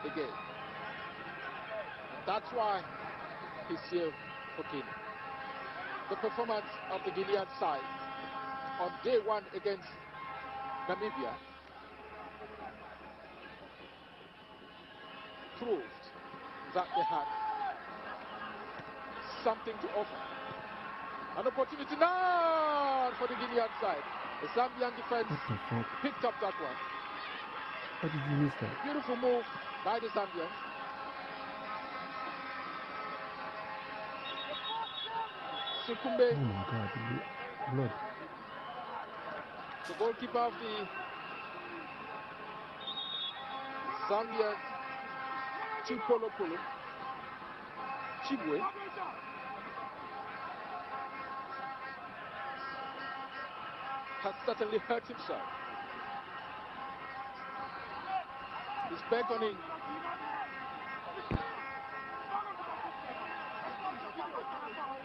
again. And that's why he's here for Guinea. The performance of the Guinean side on day one against Namibia proved that they had something to offer. An opportunity now for the Guinean side. The Zambian defense picked up that one. How did you miss that? Beautiful move by the Zambians. Sikumbe, Oh my God, blood. the goalkeeper of the Zambian, Chibwe, has certainly hurt himself. He's beckoning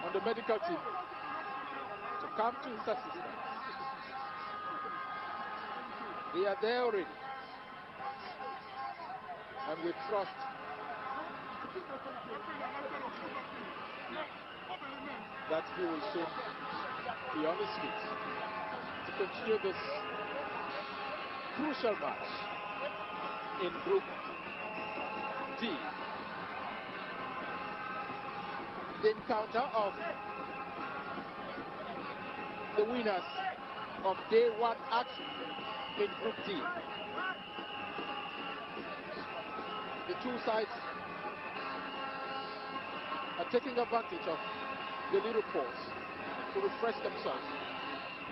on the medical team to come to his assistance. They are there already. And we trust that he will soon be on his feet to continue this crucial match in Group D. The encounter of the winners of day one action in Group D. The two sides are taking advantage of the little pause to refresh themselves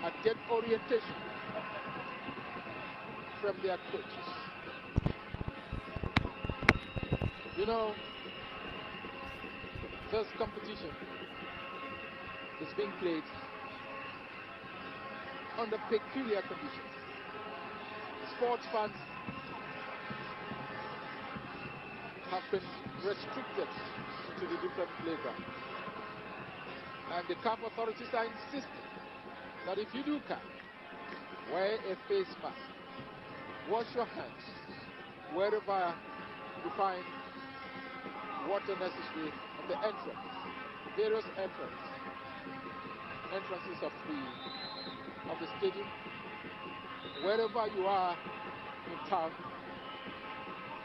and get orientation from their coaches. You know, this competition is being played under peculiar conditions. Sports fans have been restricted to the different playgrounds. And the CAF authorities are insisting that if you do come, wear a face mask, wash your hands wherever you find water necessary at the entrance, various entrances of the stadium, wherever you are in town,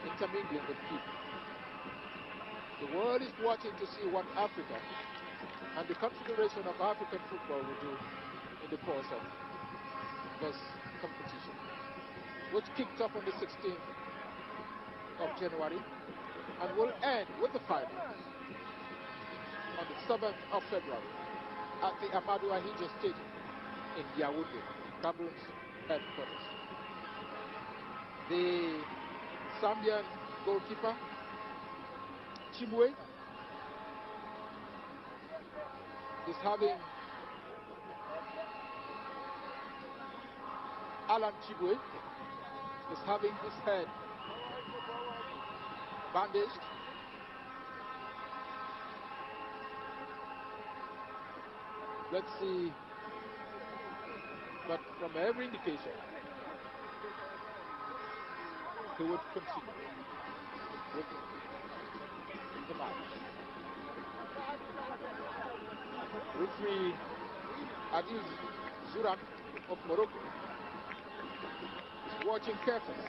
intermingling with people. The world is watching to see what Africa and the Confederation of African Football will do in the course of this competition, which kicked off on the 16th of January and will end with the final on the 7th of February at the Amadou Ahidjo Stadium in Yaoundé, Cameroon's headquarters. The Zambian goalkeeper, Chibwe, is having Alan Chibwe is having his head bandaged. Let's see, but from every indication, he would continue with the match. Referee Adil Zurak of Morocco is watching carefully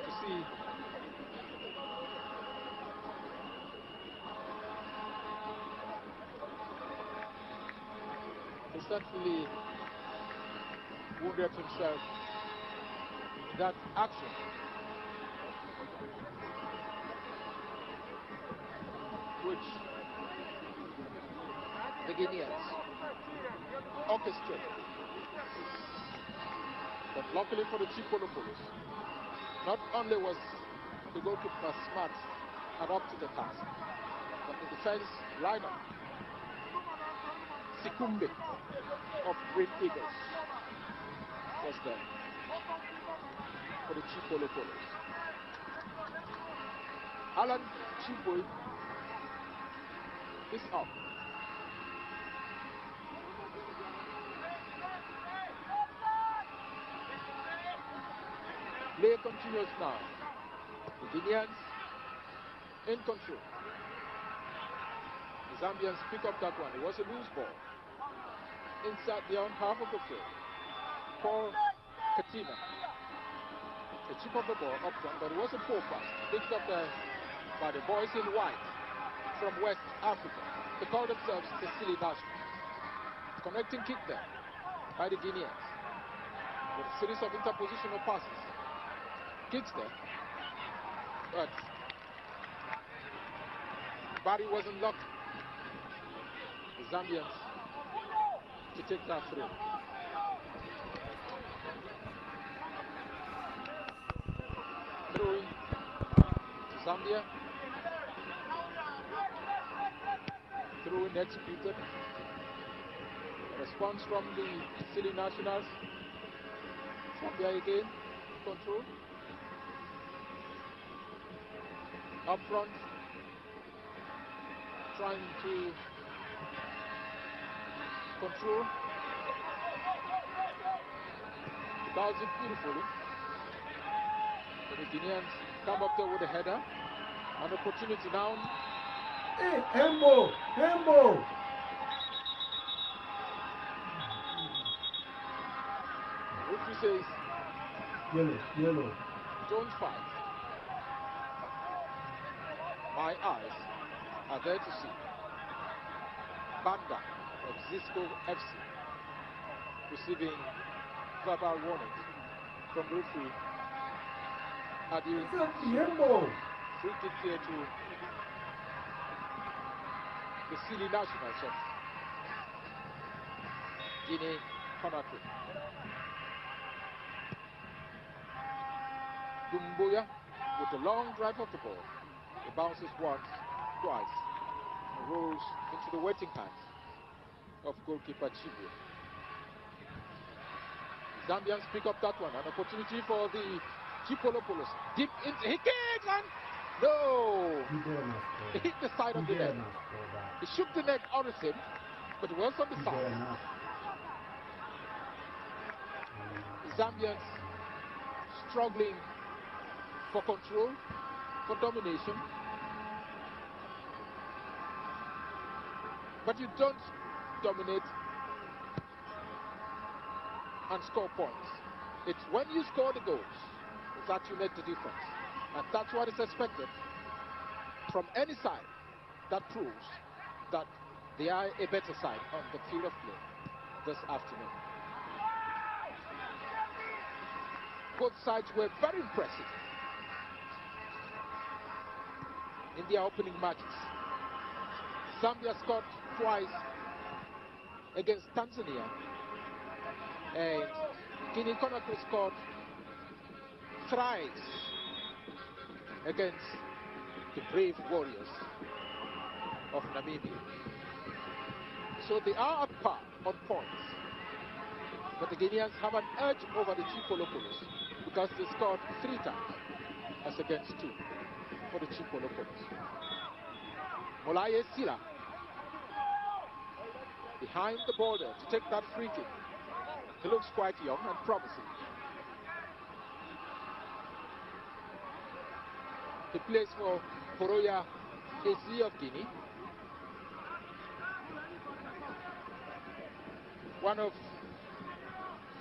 to see he certainly wounded himself in that action. Which the Guineans orchestrated. But luckily for the Chipolopolos, not only was the goalkeeper smart and up to the task, but the defense lineup, Sikumbe of Green Eagles, was there for the Chipolopolos. Alan Chibwe is up. Play continues now. The Guineans in control. The Zambians pick up that one. It was a loose ball inside their own half of the field. Paul Katina, the chip of the ball up front, but it was a poor pass. Picked up there by the boys in white from West Africa. They call themselves the Silly Nationals. Connecting kick there by the Guineans with a series of interpositional passes. Kicks there, but Barry wasn't lucky. The Zambians to take that through. Throwing to Zambia. Throwing executed. Response from the Silly Nationals. Zambia again, control. Up front, trying to control. Does it beautifully. The Guineans come up there with a header. An opportunity now. Hey, Hembo! Hembo! Referee says Yellow. don't fight. My eyes are there to see. Banda of Zisco FC receiving verbal warning from referee Adil. Hembo! Free kick here to the Silly Nationals of Guinea Conakry. Dumbuya with the long drive of the ball. It bounces once, twice, and rolls into the waiting hands of goalkeeper Chibu. Zambians pick up that one. An opportunity for the Chipolopolos. Deep into, he kicks and no! He hit the side of the net. He shook the net out of him, but it was on the side. Zambians struggling for control, for domination. But you don't dominate and score points. It's when you score the goals that you make the difference. And that's what is expected from any side that proves that they are a better side on the field of play this afternoon. Both sides were very impressive in their opening matches. Zambia scored twice against Tanzania, and Guinea Conakry scored thrice against the brave warriors of Namibia. So they are at par on points, but the Guineans have an edge over the Chipolopolos because they scored 3 times as against 2 for the Chipolopolos. Molaye Sila behind the border to take that free kick. He looks quite young and promising. He plays for Horoya AC of Guinea, one of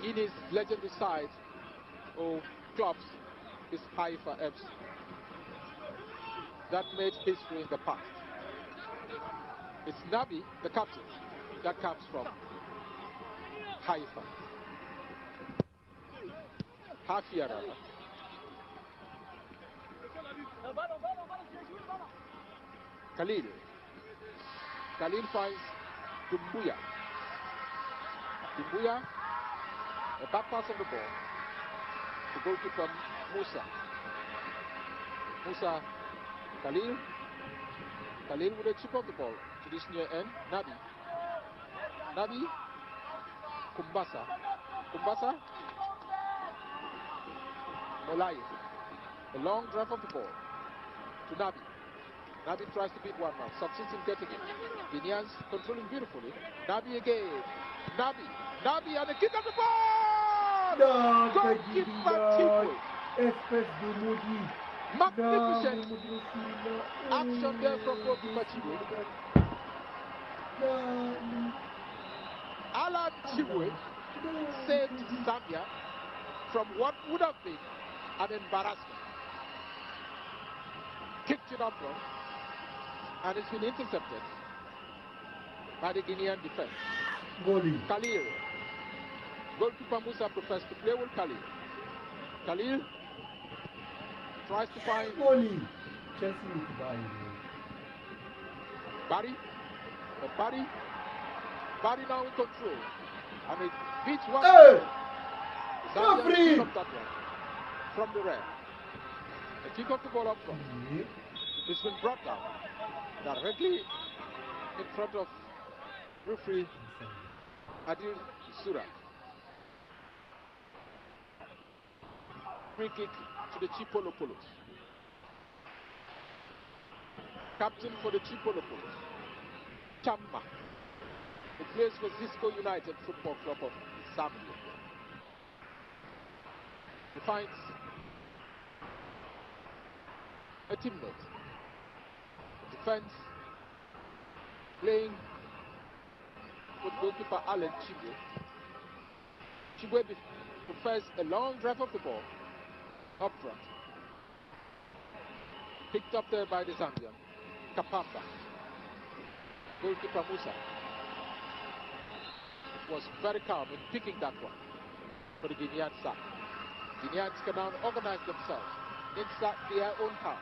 Guinea's legendary sides or clubs is Haifa FC. That made history in the past. It's Nabi, the captain, that comes from Haifa. Hafia rather. Khalil finds Dumbuya. Dumbuya, a back pass on the ball. The goalkeeper Musa. Khalil with a chip of the ball to this near end. Nabi. Kumbasa. Molaye. A long drive of the ball to Nabi. Nabi tries to beat one man, succeeds in getting it. Guineans controlling beautifully. Nabi again. Nabi and the kick of the ball! Goalkeeper Tipwe. Espèce de maudit. Magnificent action there from goalkeeper Chibwe. Alan Chibwe saved Zambia from what would have been an embarrassment. Kicked it up front, and it's been intercepted by the Guinean defense. Goalie. Khalil. Goalkeeper Musa prefers to play with Khalil. Khalil tries to find Goalie. Chelsea need to buy him. Barry. But Barry now in control. And it beats one. Hey! Zambia Referee! pick up that one from the rear. They kick off the ball up front. It's been brought down directly in front of referee Adil Sura. Free kick to the Chipolo Polos. Captain for the Chipolo Polos, Chamba, who plays for Zisco United Football Club of Zambia. He finds a teammate. Defense playing with goalkeeper Alan Chibwe. Chibwe prefers a long drive of the ball up front. Picked up there by the Zambian. Kapamba. Goalkeeper Musa was very calm in picking that one for the Guinean side. Guineans can now organize themselves inside their own half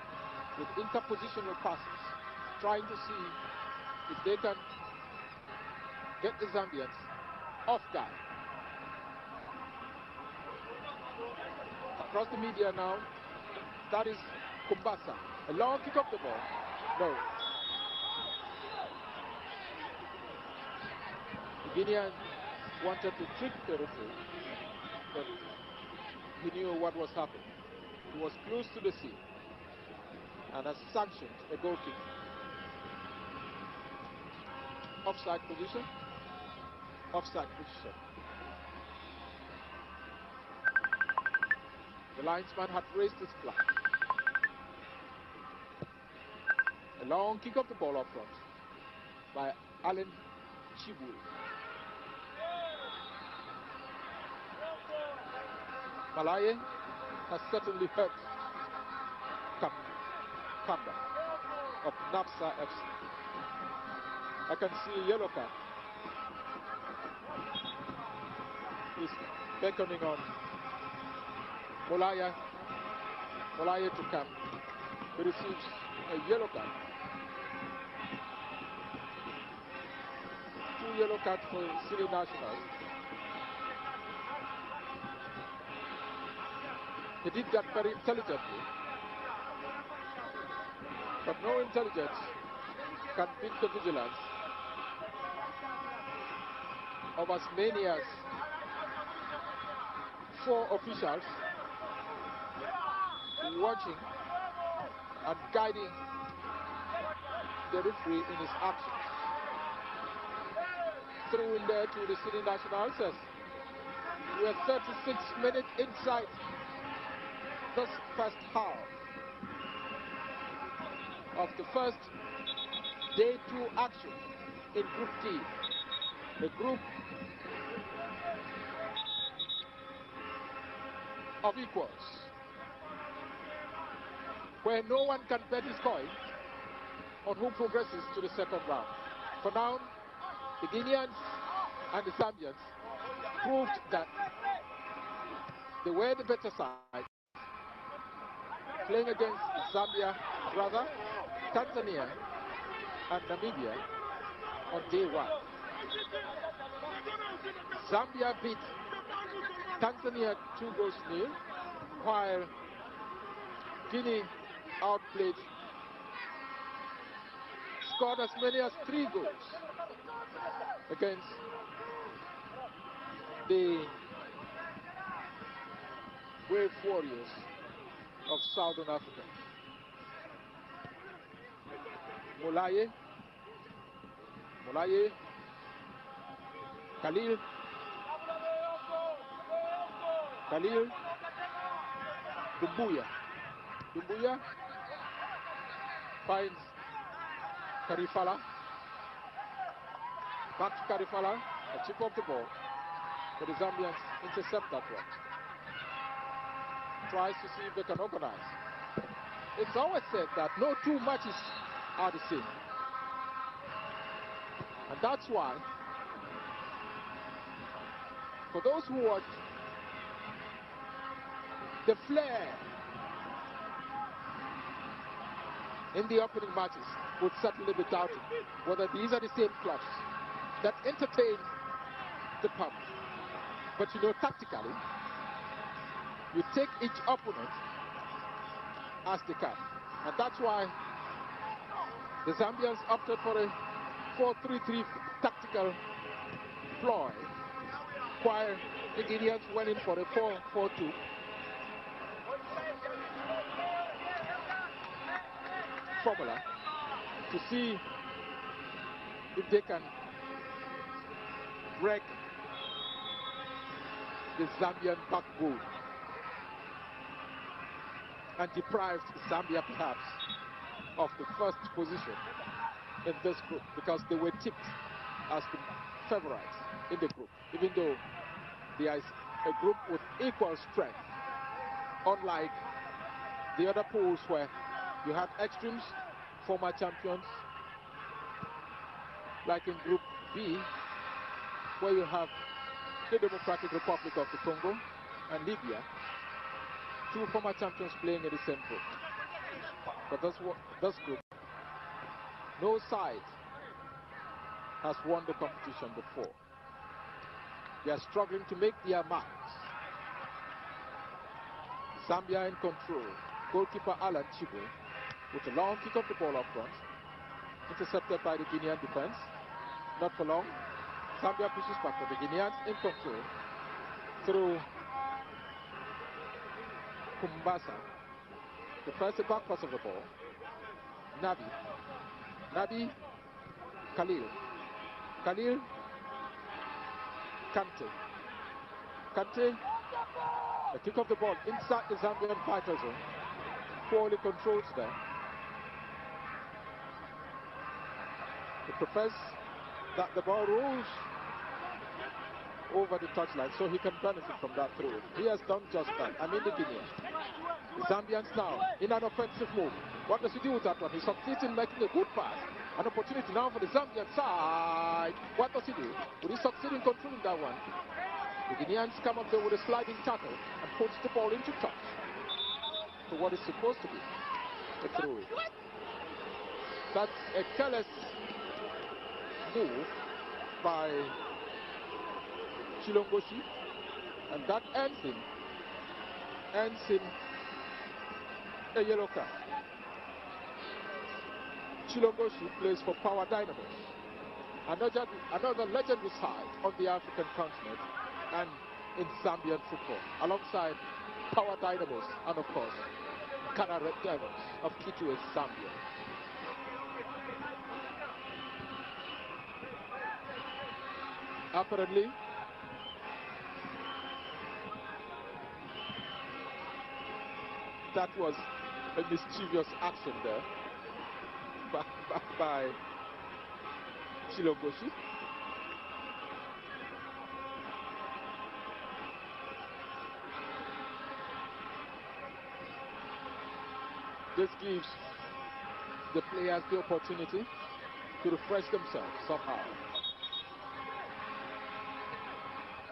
with interpositional passes, trying to see if they can get the Zambians off guard. Across the media now, that is Kumbasa. A long kick of the ball. No. The Guinean wanted to trick the referee, but he knew what was happening. He was close to the scene and has sanctioned a goal kick. Offside position. Offside position. The linesman had raised his flag. A long kick of the ball up front by Alan Chibwe. Malaye has certainly hurt Kamba of Napsa FC. I can see a yellow card. He's beckoning on Molaya to come. He receives a yellow card. 2 yellow cards for City Nationals. He did that very intelligently. But no intelligence can beat the vigilance of as many as 4 officials watching and guiding the referee in his actions. Through in there to the City Nationals says we are 36 minutes inside this first half of the first day 2 action in Group D, the group of equals, where no one can bet his coin on who progresses to the second round. For now, the Guineans and the Zambians proved that they were the better side, playing against Zambia, rather Tanzania and Namibia on day 1. Zambia beat Tanzania 2-0, while Guinea outplayed, scored as many as 3 goals against the Wave Warriors of Southern Africa. Molaye, Khalil, Dumbuya. Dumbuya finds Karifala. Back to Karifala. A chip of the ball. But the Zambians intercept that one. Tries to see if they can organize. It's always said that no two matches are the same. And that's why, for those who watch, the flair in the opening matches would certainly be doubted whether these are the same clubs that entertain the public. But you know, tactically, you take each opponent as they can. And that's why the Zambians opted for a 4-3-3 tactical ploy, while the Guineans went in for a 4-4-2. Formula to see if they can break the Zambian backbone and deprived Zambia perhaps of the first position in this group, because they were tipped as the favorites in the group, even though there is a group with equal strength, unlike the other pools where you had extremes, former champions, like in Group B, where you have the Democratic Republic of the Congo and Libya, two former champions playing in the same group. But this group, no side has won the competition before. They are struggling to make their marks. Zambia in control. Goalkeeper Alan Chibo with a long kick of the ball up front. Intercepted by the Guinean defense. Not for long. Zambia pushes back, but the Guineans in control through Kumbasa. The first back pass of the ball. Nabi, Khalil, Kante, the kick of the ball inside the Zambian fighter zone. Poorly controls there. He prefers that the ball rolls over the touchline so he can benefit from that throw. He has done just that. I mean the Guineans. The Zambians now in an offensive move. What does he do with that one? He succeeds in making a good pass. An opportunity now for the Zambian side. What does he do? Will he succeed in controlling that one? The Guineans come up there with a sliding tackle and puts the ball into touch to what is supposed to be a throw. That's a careless move by Chilongoshi, and that ends in a yellow card. Chilongoshi plays for Power Dynamos, another legendary side on the African continent and in Zambian football, alongside Power Dynamos and of course Ghana Red Devils of Kitwe, Zambia. Apparently, that was a mischievous action there by Chilongoshi. This gives the players the opportunity to refresh themselves somehow.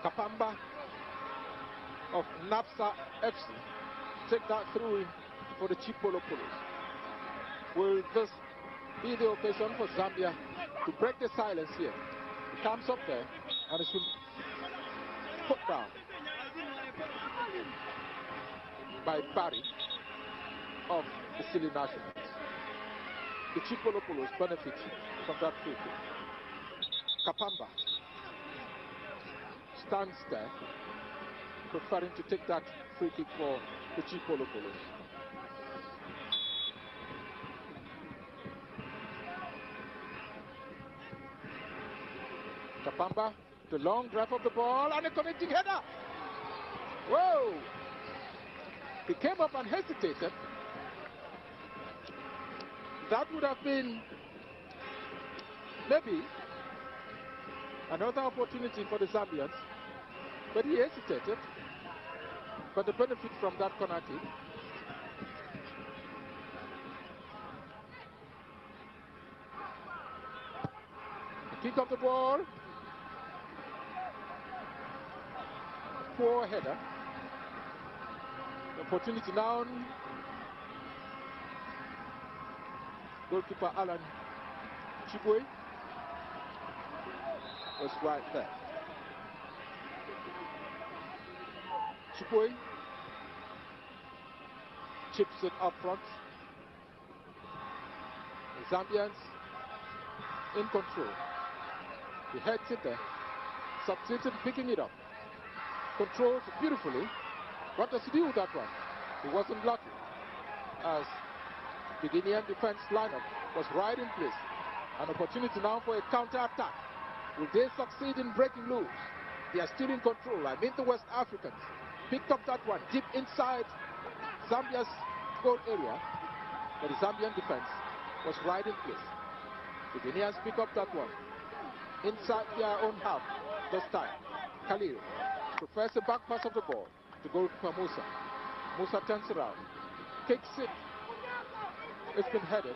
Kapamba of Napsa FC take that through for the Chipolopolos. Will this be the occasion for Zambia to break the silence here? It comes up there and it's been put down by Barry of the Silly Nationals. The Chipolopolos benefit from that free kick. Kapamba stands there, preferring to take that free kick for the Chipolopolos. Kapamba, the long drive of the ball, and a connecting header. Whoa! He came up and hesitated, That would have been maybe another opportunity for the Zambians, but he hesitated. But the benefit from that corner kick. Kick of the ball. Poor header. The opportunity now. Goalkeeper Alan Chibwe was right there. Chibwe chips it up front. The Zambians in control. He heads it there. Succeeds in picking it up. Controls beautifully. What does he do with that one? He wasn't lucky, as the Guinean defense lineup was right in place. An opportunity now for a counter-attack. Will they succeed in breaking loose? They are still in control. I mean the West Africans picked up that one deep inside Zambia's goal area, but the Zambian defense was right in place. The Guineans pick up that one inside their own half this time. Khalil prefers the back pass of the ball to goalkeeper Musa. Musa turns around, kicks it. It's been headed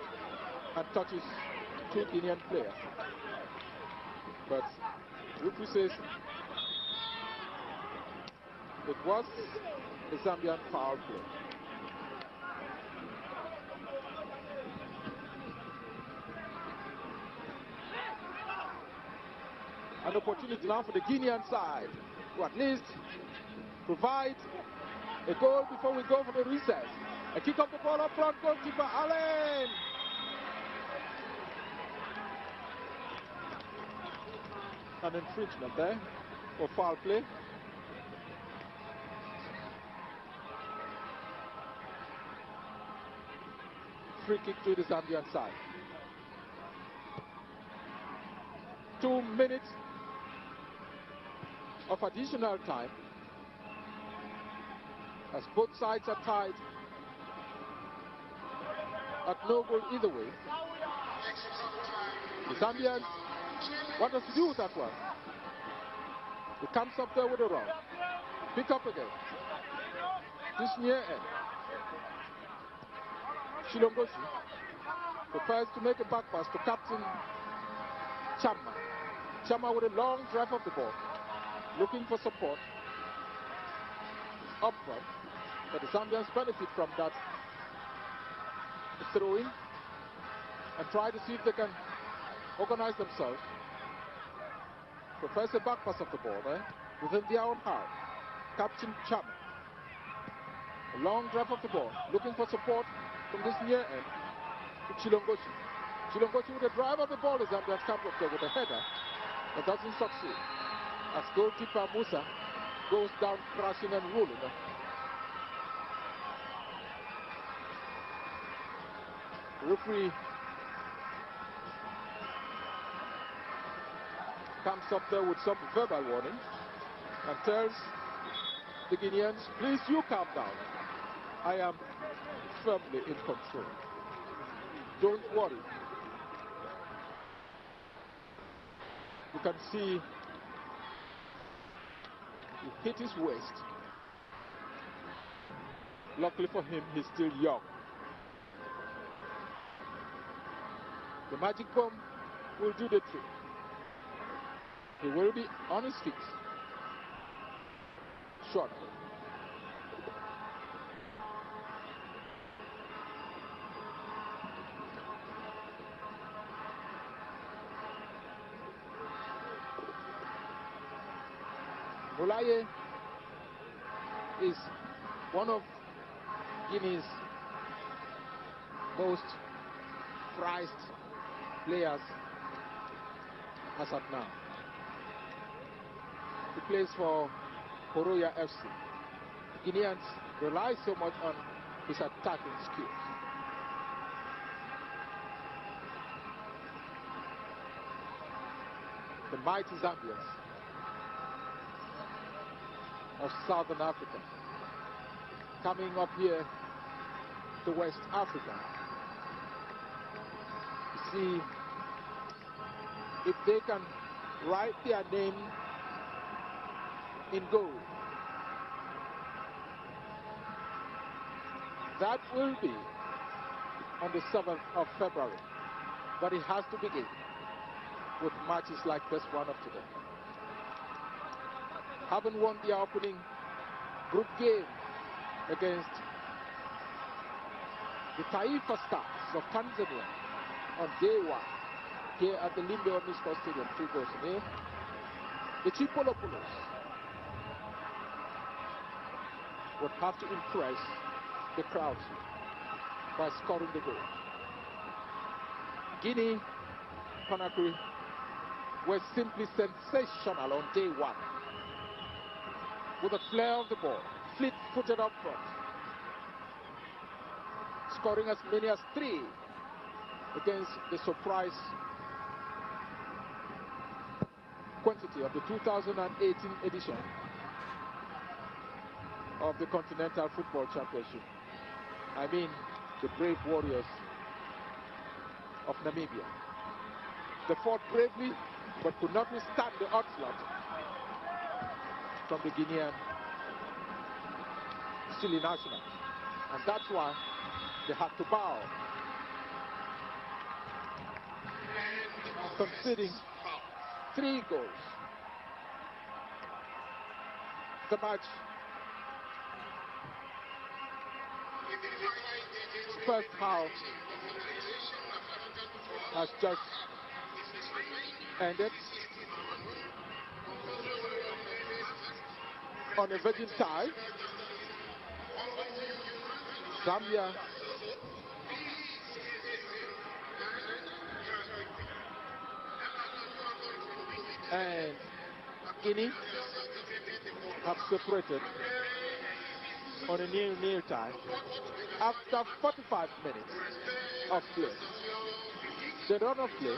and touches two Guinean players. But referee says it was a Zambian foul play. An opportunity now for the Guinean side to at least provide a goal before we go for the recess. A kick of the ball up front, goalkeeper Allen. An infringement there for foul play. Free kick to the Zambian side. 2 minutes of additional time, as both sides are tied at no goal either way. The Zambians, what does he do with that one? He comes up there with a run. Pick up again. This near end. Shilongoshi prepares to make a back pass to Captain Chama. Chama with a long drive of the ball, looking for support up front, but the Zambians benefit from that throw-in and try to see if they can organize themselves. Prefers a back pass of the ball there within their own half. Captain Chama. A long drive of the ball, looking for support from this near end to Chilongoshi. Chilongoshi with a drive of the ball. The Zambians comes up there with a header that doesn't succeed, as goalkeeper Musa goes down crashing and rolling. The referee comes up there with some verbal warning and tells the Guineans, please, you calm down. I am firmly in control. Don't worry. You can see he hit his waist. Luckily for him, he's still young. The magic bomb will do the trick. He will be on his feet shortly. Mulaye is one of Guinea's most prized players as of now. He plays for Horoya FC. Guineans rely so much on his attacking skills. The mighty Zambians of Southern Africa coming up here to West Africa see if they can write their name in gold. That will be on the 7th of February. But it has to begin with matches like this one of today. Having won their opening group game against the Taifa Stars of Tanzania on day one here at the Limbe Omnisport Stadium, 2 goals to nil. The Chipolopoulos would have to impress the crowd by scoring the goal. Guinea Conakry were simply sensational on day one with a flair of the ball, fleet-footed up front, scoring as many as 3 against the surprise quantity of the 2018 edition of the Continental Football Championship. I mean, the brave warriors of Namibia. They fought bravely, but could not withstand the onslaught from the Guinean silly national. And that's why they had to bow, conceding 3 goals. The match first half has just ended on a virgin tie. Zambia and Guinea have separated on a nil-nil tie after 45 minutes of play. The run of play